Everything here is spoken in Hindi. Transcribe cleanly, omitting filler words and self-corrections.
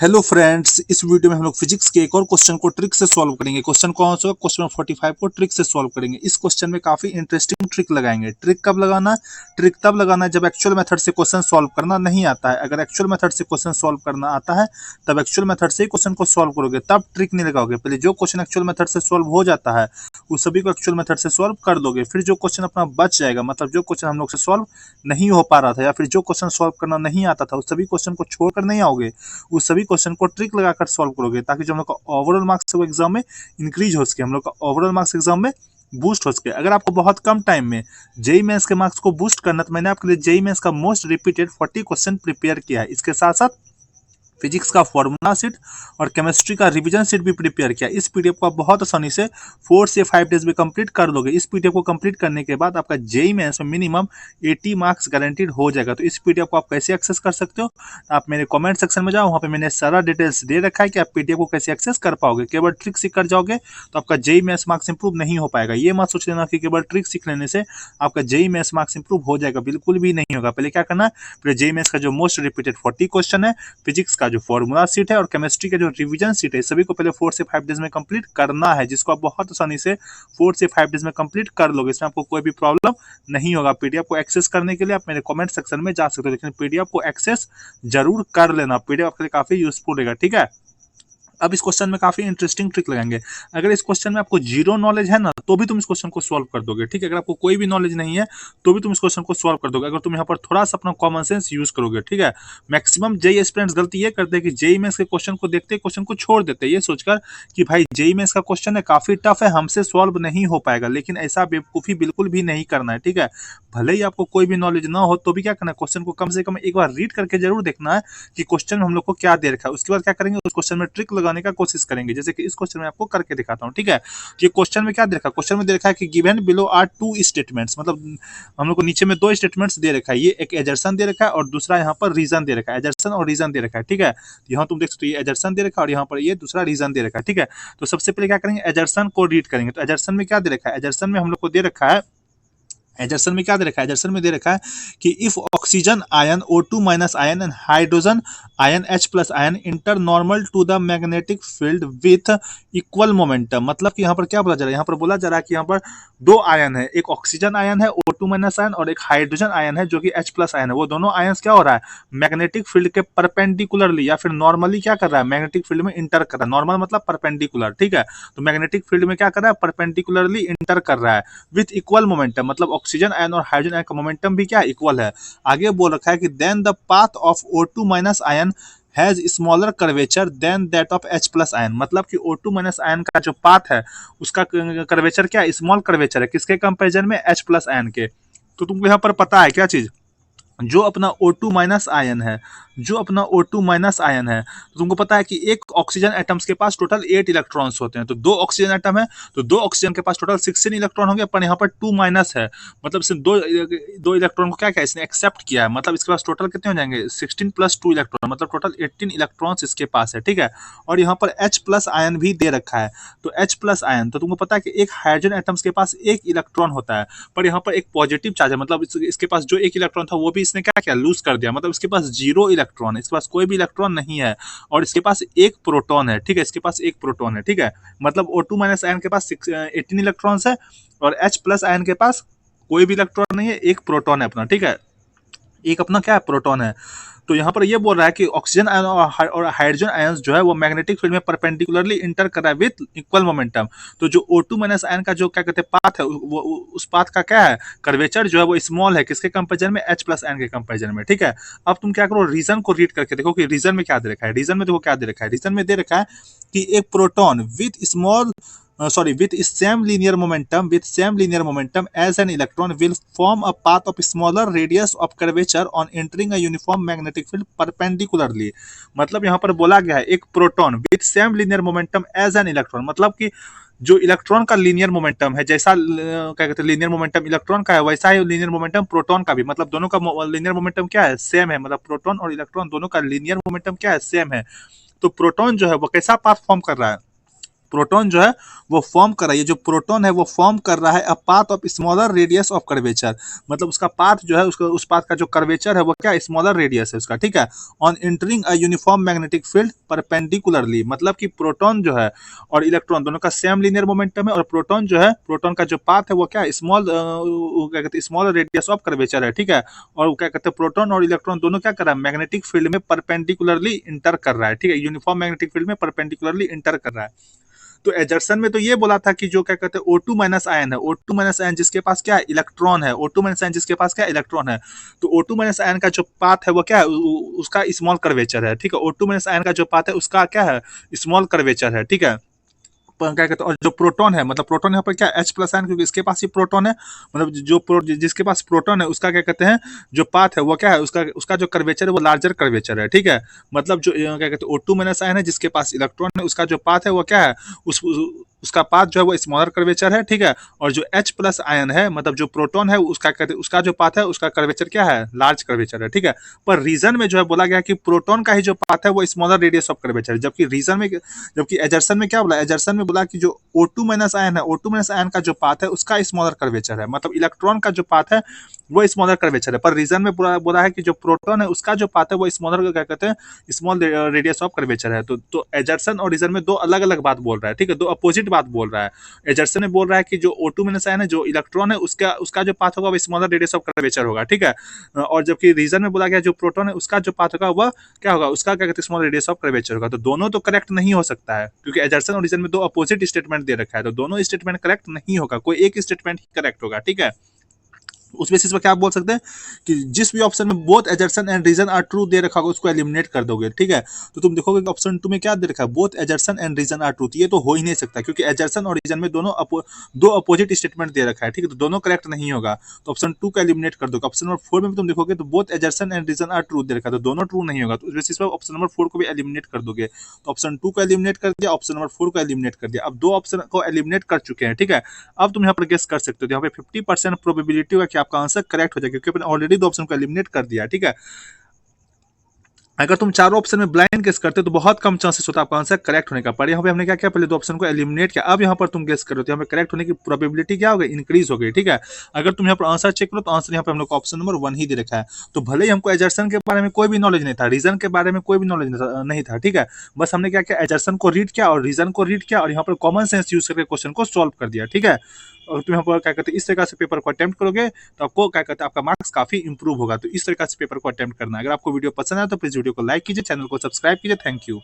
हेलो फ्रेंड्स, इस वीडियो में हम लोग फिजिक्स के एक और क्वेश्चन को ट्रिक से सॉल्व करेंगे। क्वेश्चन कौन सा? क्वेश्चन 45 को ट्रिक से सॉल्व करेंगे। इस क्वेश्चन में काफी इंटरेस्टिंग ट्रिक लगाएंगे। ट्रिक कब लगाना है? ट्रिक तब लगाना है जब एक्चुअल मेथड से क्वेश्चन सॉल्व करना नहीं आता है। अगर एक्चुअल मेथड से क्वेश्चन सॉल्व करना आता है तब एक्चुअल मेथड से ही क्वेश्चन को सॉल्व करोगे, तब ट्रिक नहीं लगाओगे। पहले जो क्वेश्चन एक्चुअल मेथड से सॉल्व हो जाता है उस सभी को एक्चुअल मेथड से सॉल्व कर दोगे। फिर जो क्वेश्चन अपना बच जाएगा, मतलब जो क्वेश्चन हम लोग से सॉल्व नहीं हो पा रहा था या फिर जो क्वेश्चन सॉल्व करना नहीं आता था, उस सभी क्वेश्चन को छोड़कर नहीं आओगे, उस सभी क्वेश्चन को ट्रिक लगाकर सॉल्व करोगे, ताकि जो हम लोग का ओवरऑल मार्क्स वो एग्जाम में इंक्रीज हो सके, हम लोग का ओवरऑल मार्क्स एग्जाम में बूस्ट हो सके। अगर आपको बहुत कम टाइम में जेई मेंस के मार्क्स को बूस्ट करना, तो मैंने आपके लिए जेई मेंस का मोस्ट रिपीटेड 40 क्वेश्चन प्रिपेयर किया है। इसके साथ साथ फिजिक्स का फॉर्मूला सीट और केमिस्ट्री का रिवीजन सीट भी प्रिपेयर किया। इस पीडीएफ को आप बहुत आसानी से 4 से 5 डेज में कंप्लीट कर लोगे। इस पीडीएफ को कंप्लीट करने के बाद आपका जेई मेंस में मिनिमम 80 मार्क्स गारंटीड हो जाएगा। तो इस पीडीएफ को आप कैसे एक्सेस कर सकते हो? आप मेरे कमेंट सेक्शन में जाओ, वहाँ पे मैंने सारा डिटेल्स दे रखा है कि आप पीडीएफ को कैसे एक्सेस कर पाओगे। केवल ट्रिक सीख कर जाओगे तो आपका जेई मेंस मार्क्स इंप्रूव नहीं हो पाएगा। ये मत सोच लेना कि केवल ट्रिक सीख लेने से आपका जेई मेंस मार्क्स इंप्रूव हो जाएगा, बिल्कुल भी नहीं होगा। पहले क्या करना है? पहले जेई मेंस का जो मोस्ट रिपीटेड 40 क्वेश्चन है, फिजिक्स का जो फॉर्मूला सीट है और केमिस्ट्री का जो रिवीजन सीट है, सभी को पहले 4 से 5 डेज में कंप्लीट करना है, जिसको आप बहुत आसानी से 4 से 5 डेज में कंप्लीट कर लोगे। इसमें आपको कोई भी प्रॉब्लम नहीं होगा। पीडीएफ को एक्सेस करने के लिए आप मेरे कमेंट सेक्शन में जा सकते हो, लेकिन पीडीएफ को एक्सेस जरूर कर लेना। पीडीएफ आपके लिए काफी यूजफुल रहेगा, ठीक है। अब इस क्वेश्चन में काफी इंटरेस्टिंग ट्रिक लगाएंगे। अगर इस क्वेश्चन में आपको जीरो नॉलेज है ना, तो भी तुम इस क्वेश्चन को सॉल्व कर दोगे, ठीक है। अगर आपको कोई भी नॉलेज नहीं है तो भी तुम इस क्वेश्चन को सॉल्व कर दोगे, अगर तुम यहाँ पर थोड़ा सा अपना कॉमन सेंस यूज करोगे, ठीक है। मैक्सिमम जेई एस्पिरेंट्स गलती ये करते हैं कि जेई मेंस के क्वेश्चन को देखते क्वेश्चन को छोड़ देते हैं, ये सोचकर कि भाई जेई मेंस का क्वेश्चन है, काफी टफ है, हमसे सॉल्व नहीं हो पाएगा। लेकिन ऐसा बेवकूफी बिल्कुल भी नहीं करना है, ठीक है। भले ही आपको कोई भी नॉलेज ना हो तो भी क्या करना है, क्वेश्चन को कम से कम एक बार रीड करके जरूर देखना है कि क्वेश्चन में हम लोग को क्या दे रखा है। उसके बाद क्या करेंगे, उस क्वेश्चन में ट्रिक लगाने का कोशिश करेंगे। जैसे कि इस क्वेश्चन में आपको करके दिखाता हूँ, ठीक है। तो ये क्वेश्चन में क्या दे रखा है? क्वेश्चन में दे रखा है कि given below are two statements, मतलब हम लोग को नीचे में दो स्टेटमेंट्स दे रखा है। ये एक एजर्सन दे रखा है और दूसरा यहाँ पर रीजन दे रखा है। एजर्सन और रीजन दे रखा है, ठीक है। यहाँ तुम देख सकते हो, ये एजर्सन दे रखा है और यहाँ पर ये दूसरा रीजन दे रखा है, ठीक है। तो सबसे पहले क्या करेंगे, एजर्सन को रीड करेंगे। तो एजर्सन में क्या दे रखा है? एजर्सन में हम लोग को दे रखा है, एजर्सन में क्या दे रखा है? एजर्सन में दे रखा है कि if oxygen ion O2 minus ion and hydrogen ion H plus ion enter normal to the magnetic field with equal momentum. मतलब कि यहाँ पर क्या बोला जा रहा है? यहाँ पर बोला जा रहा है कि यहाँ पर दो आयन है, एक ऑक्सीजन आयन है O2 माइनस आयन और एक हाइड्रोजन आयन है जो कि H प्लस आयन है। वो दोनों आयन क्या हो रहा है? मैग्नेटिक फील्ड के परपेंडिकुलरली या फिर नॉर्मली क्या कर रहा है? मैग्नेटिक फील्ड में इंटर कर रहा है। नॉर्मल मतलब परपेंडिकुलर, ठीक है। तो मैग्नेटिक फील्ड में क्या कर रहा है? परपेंडिकुलरली इंटर कर रहा है विथ इक्वल मोमेंटम। मतलब ऑक्सीजन आयन और हाइड्रोजन आयन का मोमेंटम भी क्या इक्वल है। आगे बोल रखा है कि then the path of O2 minus ion has smaller curvature than that of H plus ion. मतलब कि O2 माइनस आयन का जो पाथ है उसका कर्वेचर क्या स्मॉल कर्वेचर है, किसके कंपेरिजन में? H प्लस आयन के। तो तुमको यहाँ पर पता है क्या चीज, जो अपना O2 माइनस आयन है, जो अपना O2 माइनस आयन है, तो तुमको पता है कि एक ऑक्सीजन एटम्स के पास टोटल 8 इलेक्ट्रॉन्स होते हैं। तो दो ऑक्सीजन एटम है तो दो ऑक्सीजन के पास टोटल 16 इलेक्ट्रॉन होंगे, पर यहाँ पर 2 माइनस है। मतलब इसने दो इलेक्ट्रॉन को क्या किया, इसने एक्सेप्ट किया है। मतलब इसके पास टोटल कितने हो जाएंगे? 16 प्लस 2 इलेक्ट्रॉन, मतलब टोटल 18 इलेक्ट्रॉन्स इसके पास है, ठीक है। और यहाँ पर H प्लस आयन भी दे रखा है। तो H प्लस आयन, तो तुमको पता है कि एक हाइड्रोजन एटम्स के पास एक इलेक्ट्रॉन होता है, पर यहाँ पर एक पॉजिटिव चार्ज है। मतलब इसके पास जो एक इलेक्ट्रॉन था वो भी इसने क्या किया, लूज कर दिया। मतलब इसके पास 0 इलेक्ट्रॉन है, इसके पास कोई भी इलेक्ट्रॉन नहीं है और इसके पास एक प्रोटॉन है, ठीक है। इसके पास एक प्रोटॉन है, ठीक है। मतलब O2 माइनस आयन के पास 18 इलेक्ट्रॉन्स है और H प्लस आयन के पास कोई भी इलेक्ट्रॉन नहीं है, एक प्रोटॉन है अपना, ठीक है। एक अपना क्या है, प्रोटॉन है। तो यहाँ पर ये बोल रहा है कि ऑक्सीजन आयन और हाइड्रोजन आयन जो है वो मैग्नेटिक फील्ड में परपेंडिकुलरली इंटर कर रहा है विद इक्वल मोमेंटम। तो जो O2 माइनस आयन का जो क्या कहते हैं पाथ है, वो उस पाथ का क्या है, कर्वेचर जो है वो स्मॉल है, किसके कंपेरिजन में? H प्लस आयन के कंपेरिजन में, ठीक है। अब तुम क्या करो, रीजन को रीड करके देखो कि रीजन में क्या दे रखा है। रीजन में देखो क्या दे रखा है। रीजन में दे रखा है कि एक proton with small with same linear momentum as an electron will form a path of smaller radius of curvature on entering a uniform magnetic field perpendicularly। मतलब यहाँ पर बोला गया है एक proton with same linear momentum as an electron, मतलब कि जो इलेक्ट्रॉन का लीनियर मोमेंटम है, जैसा क्या कहते हैं लीनियर मोमेंटम इलेक्ट्रॉन का है, वैसा ही लीनियर मोमेंटम प्रोटॉन का भी। मतलब दोनों का लीनियर मोमेंटम क्या है, सेम है। मतलब प्रोटॉन और इलेक्ट्रॉन दोनों का लीनियर मोमेंटम क्या है, सेम है। तो प्रोटॉन जो है वो कैसा पाथ फॉर्म कर रहा है, प्रोटॉन जो है वो फॉर्म कर रहा है, ये जो प्रोटॉन है वो फॉर्म कर रहा है a path of smaller radius of curvature, मतलब उसका पाथ जो है उसका उस पाथ का जो कर्वेचर है वो क्या स्मॉलर रेडियस है उसका, ठीक है। On entering a uniform magnetic field perpendicularly, मतलब कि प्रोटॉन जो है और इलेक्ट्रॉन दोनों का सेम लीनियर मोमेंटम है, और प्रोटॉन जो है प्रोटॉन का जो पाथ है वो क्या स्मॉल क्या कहते हैं स्मॉल रेडियस ऑफ कर्वेचर है, ठीक है। और वो क्या कहते हैं प्रोटॉन और इलेक्ट्रॉन दोनों क्या कर रहा है मैग्नेटिक फील्ड में परपेंडिकुलरली इंटर कर रहा है, ठीक है, यूनिफॉर्म मैग्नेटिक फील्ड में परपेंडिकुलरली इंटर कर रहा है। तो एजर्सन में तो ये बोला था कि जो क्या कहते हैं O2 माइनस आयन है, O2 माइनस आयन जिसके पास क्या है इलेक्ट्रॉन है, O2 माइनस आयन जिसके पास क्या है इलेक्ट्रॉन है, तो O2 माइनस आयन का जो पाथ है वो क्या है उसका स्मॉल कर्वेचर है, ठीक है। O2 माइनस आयन का जो पाथ है उसका क्या है स्मॉल कर्वेचर है, ठीक है। क्या कहते हैं और जो प्रोटॉन है मतलब प्रोटॉन यहाँ पर क्या H प्लस आयन, क्योंकि इसके पास ही प्रोटॉन है, मतलब जिसके पास प्रोटॉन है उसका क्या कहते हैं जो पाथ है वो क्या है उसका उसका जो कर्वेचर है वो लार्जर कर्वेचर है, ठीक है। मतलब जो क्या कहते हैं O2 माइनस आयन है जिसके पास इलेक्ट्रॉन है उसका जो पाथ है वो क्या है उसका पाथ जो है वो स्मॉलर कर्वेचर है, ठीक है। और जो H प्लस आयन है मतलब जो प्रोटॉन है उसका कहते हैं उसका जो पाथ है उसका कर्वेचर क्या है लार्ज कर्वेचर है, ठीक है। पर रीजन में जो है बोला गया कि प्रोटॉन का ही जो पाथ है वो स्मॉलर रेडियस ऑफ कर्वेचर है, जबकि रीजन में जबकि एजर्सन में क्या बोला एजर्सन में बोला कि जो O2 माइनस आयन है O2 माइनस आयन का जो पाथ है उसका स्मॉलर कर्वेचर है, मतलब इलेक्ट्रॉन का जो पाथ है वो स्मॉलर कर्वेचर है। पर रीजन में बोला है कि जो प्रोटॉन है उसका जो पाथ है वो स्मॉलर क्या कहते हैं स्मॉल रेडियस ऑफ कर्वेचर है। तो एजर्सन और रीजन में दो अलग अलग बात बोल रहा है, ठीक है, दो अपोजिट बात बोल रहा है। एजर्सन में बोल रहा है कि जो O2 माइनस आयन है जो इलेक्ट्रॉन है उसका उसका जो पाथ होगा वो स्मॉलर रेडियस ऑफ कर्वेचर होगा, ठीक है। और जबकि रीजन में बोला गया जो प्रोटॉन है उसका जो पाथ होगा वह क्या होगा उसका क्या कहते हैं स्मॉल रेडियस ऑफ कर्वेचर होगा। तो दोनों तो करेक्ट नहीं हो सकता है क्योंकि एजर्सन और रीजन में दो अपोजिट स्टेटमेंट दे रखा है, तो दोनों स्टेटमेंट करेक्ट नहीं होगा, कोई एक स्टेटमेंट ही करेक्ट होगा, ठीक है। उस बेसिस पर क्या आप बोल सकते हैं कि जिस भी ऑप्शन में both assertion and reason are true दे रखा होगा उसको एलिमिनेट कर दोगे, ठीक है। तो तुम देखोगे कि ऑप्शन 2 में क्या दे रखा है both assertion and reason are true, ये तो हो ही नहीं सकता क्योंकि एजर्सन और रीजन में दो अपोजिट स्टेटमेंट दे रखा है, ठीक है, तो दोनों करेक्ट नहीं होगा, तो ऑप्शन 2 का एलिमिनेट कर दोगे। ऑप्शन नंबर 4 में भी तुम देखोगे तो both assertion and reason are true दे रखा है, तो दोनों ट्रू नहीं होगा, तो उस बेसिस पर ऑप्शन नंबर 4 को भी एलिमिनेट कर दोगे। तो ऑप्शन 2 को एलिमिनेट कर दिया, ऑप्शन नंबर 4 को एलिमिनेट कर दिया। अब दो ऑप्शन को एलिमिनेट कर चुके हैं, ठीक है। अब तुम यहाँ पर गेस कर सकते हो, यहाँ पे 50% प्रोबेबिलिटी होगा कि आपका आंसर करेक्ट हो जाएगा क्योंकि आपने ऑलरेडी दो ऑप्शन को एलिमिनेट कर दिया, ठीक है। अगर तुम चारों ऑप्शन में ब्लाइंड गेस करते हो तो बहुत कम चांसेस होता है आपका आंसर करेक्ट होने का। पर यहाँ पे हमने क्या किया पहले दो ऑप्शन को एलिमिनेट किया, अब यहाँ पर तुम गेस करो तो यहाँ पे करेक्ट होने की प्रोबेबिलिटी क्या हो गई इंक्रीज हो गई, ठीक है। अगर तुम यहाँ पर आंसर चेक करो तो आंसर यहाँ पे हम लोग ऑप्शन नंबर 1 ही दे रखा है। तो भले ही हमको एजर्सन के बारे में कोई भी नॉलेज नहीं था, रीजन के बारे में कोई भी नॉलेज नहीं था, ठीक है, बस हमने क्या किया एजर्सन को रीड किया और रीजन को रीड किया और यहाँ पर कॉमन सेंस यूज करके क्वेश्चन को सॉल्व कर दिया, ठीक है। और तुम यहाँ पर क्या कहते हैं इस तरीके से पेपर को अटेम्प्ट करोगे तो आपको क्या कहते हैं आपका मार्क्स काफी इंप्रूव होगा। तो इस तरीके से पेपर को अटेम्प्ट करना है। अगर आपको वीडियो पसंद आए तो प्लीज वीडियो को लाइक कीजिए, चैनल को सब्सक्राइब कीजिए। Thank you.